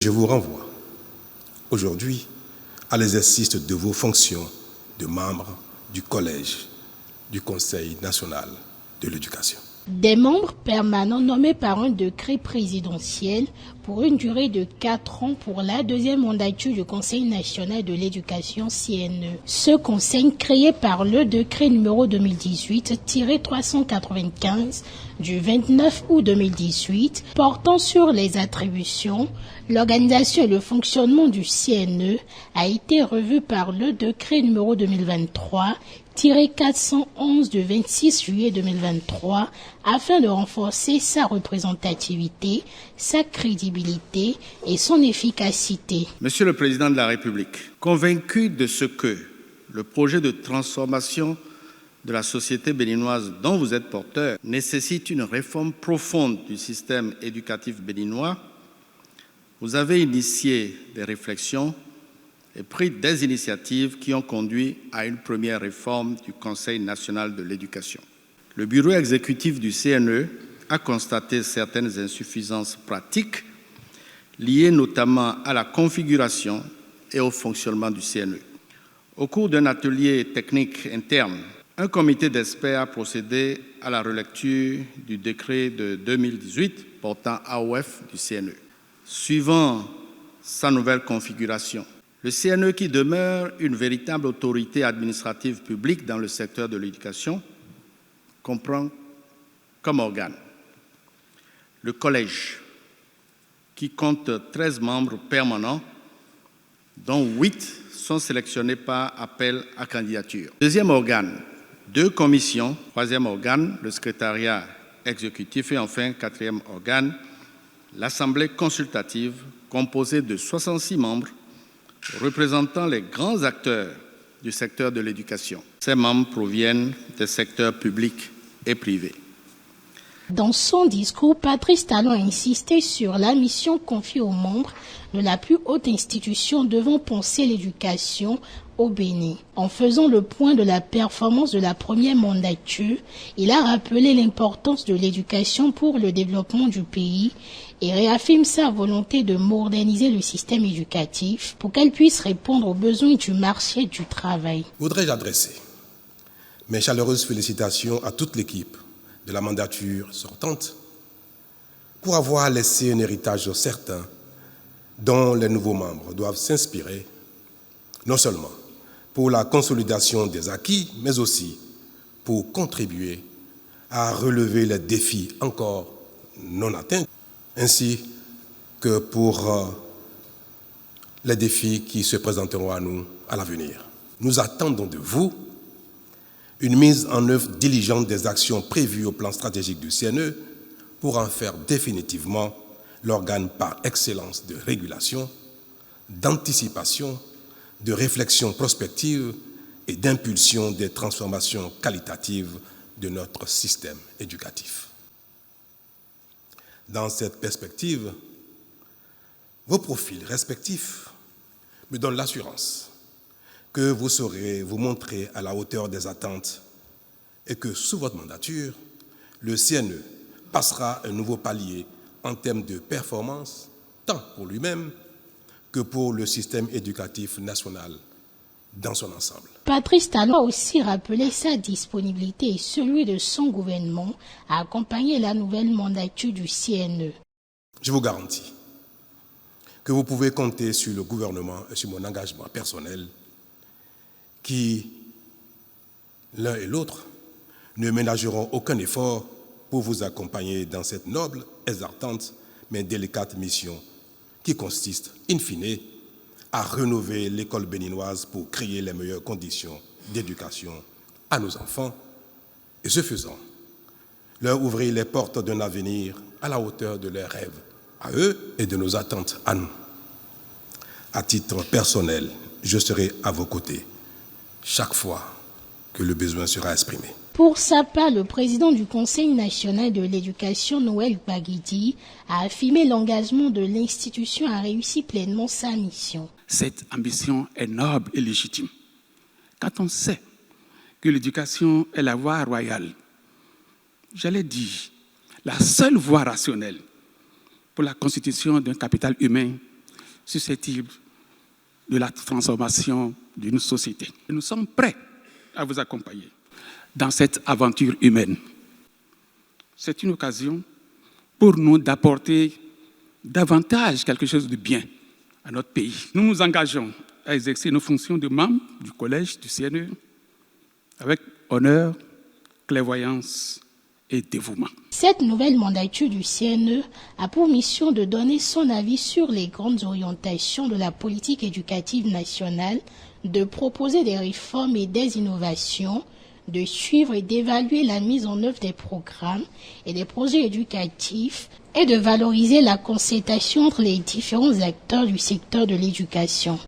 je vous renvoie aujourd'hui à l'exercice de vos fonctions de membre du Collège du Conseil national de l'éducation. Des membres permanents nommés par un décret présidentiel pour une durée de 4 ans pour la deuxième mandature du Conseil national de l'éducation CNE. Ce conseil, créé par le décret numéro 2018-395 du 29 août 2018, portant sur les attributions, l'organisation et le fonctionnement du CNE, a été revu par le décret numéro 2023-411 du 26 juillet 2023 afin de renforcer sa représentativité, sa crédibilité et son efficacité. Monsieur le Président de la République, convaincu de ce que le projet de transformation de la société béninoise dont vous êtes porteur nécessite une réforme profonde du système éducatif béninois, vous avez initié des réflexions et pris des initiatives qui ont conduit à une première réforme du Conseil national de l'éducation. Le bureau exécutif du CNE a constaté certaines insuffisances pratiques liées notamment à la configuration et au fonctionnement du CNE. Au cours d'un atelier technique interne, un comité d'experts a procédé à la relecture du décret de 2018 portant AOF du CNE. Suivant sa nouvelle configuration, le CNE, qui demeure une véritable autorité administrative publique dans le secteur de l'éducation, comprend comme organe le collège, qui compte 13 membres permanents, dont 8 sont sélectionnés par appel à candidature. Deuxième organe, 2 commissions. Troisième organe, le secrétariat exécutif. Et enfin, quatrième organe, l'Assemblée consultative, composée de 66 membres représentant les grands acteurs du secteur de l'éducation. Ces membres proviennent des secteurs publics et privés. Dans son discours, Patrice Talon a insisté sur la mission confiée aux membres de la plus haute institution devant penser l'éducation au Bénin. En faisant le point de la performance de la première mandature, il a rappelé l'importance de l'éducation pour le développement du pays et réaffirme sa volonté de moderniser le système éducatif pour qu'elle puisse répondre aux besoins du marché du travail. Voudrais-je adresser mes chaleureuses félicitations à toute l'équipe de la mandature sortante pour avoir laissé un héritage certain dont les nouveaux membres doivent s'inspirer, non seulement pour la consolidation des acquis, mais aussi pour contribuer à relever les défis encore non atteints, ainsi que pour les défis qui se présenteront à nous à l'avenir. Nous attendons de vous une mise en œuvre diligente des actions prévues au plan stratégique du CNE pour en faire définitivement l'organe par excellence de régulation, d'anticipation, de réflexion prospective et d'impulsion des transformations qualitatives de notre système éducatif. Dans cette perspective, vos profils respectifs me donnent l'assurance que vous saurez vous montrer à la hauteur des attentes et que, sous votre mandature, le CNE passera un nouveau palier en termes de performance, tant pour lui-même que pour le système éducatif national dans son ensemble. Patrice Talon a aussi rappelé sa disponibilité et celui de son gouvernement à accompagner la nouvelle mandature du CNE. Je vous garantis que vous pouvez compter sur le gouvernement et sur mon engagement personnel qui, l'un et l'autre, ne ménageront aucun effort pour vous accompagner dans cette noble, exaltante, mais délicate mission qui consiste, in fine, à rénover l'école béninoise pour créer les meilleures conditions d'éducation à nos enfants et, ce faisant, leur ouvrir les portes d'un avenir à la hauteur de leurs rêves, à eux et de nos attentes à nous. À titre personnel, je serai à vos côtés chaque fois que le besoin sera exprimé. Pour sa part, le président du Conseil national de l'éducation, Noël Baguidi, a affirmé l'engagement de l'institution à réussir pleinement sa mission. Cette ambition est noble et légitime. Quand on sait que l'éducation est la voie royale, j'allais dire la seule voie rationnelle pour la constitution d'un capital humain susceptibles de la transformation d'une société. Nous sommes prêts à vous accompagner dans cette aventure humaine. C'est une occasion pour nous d'apporter davantage quelque chose de bien à notre pays. Nous nous engageons à exercer nos fonctions de membres du collège du CNE avec honneur, clairvoyance et dévouement. Cette nouvelle mandature du CNE a pour mission de donner son avis sur les grandes orientations de la politique éducative nationale, de proposer des réformes et des innovations, de suivre et d'évaluer la mise en œuvre des programmes et des projets éducatifs et de valoriser la concertation entre les différents acteurs du secteur de l'éducation.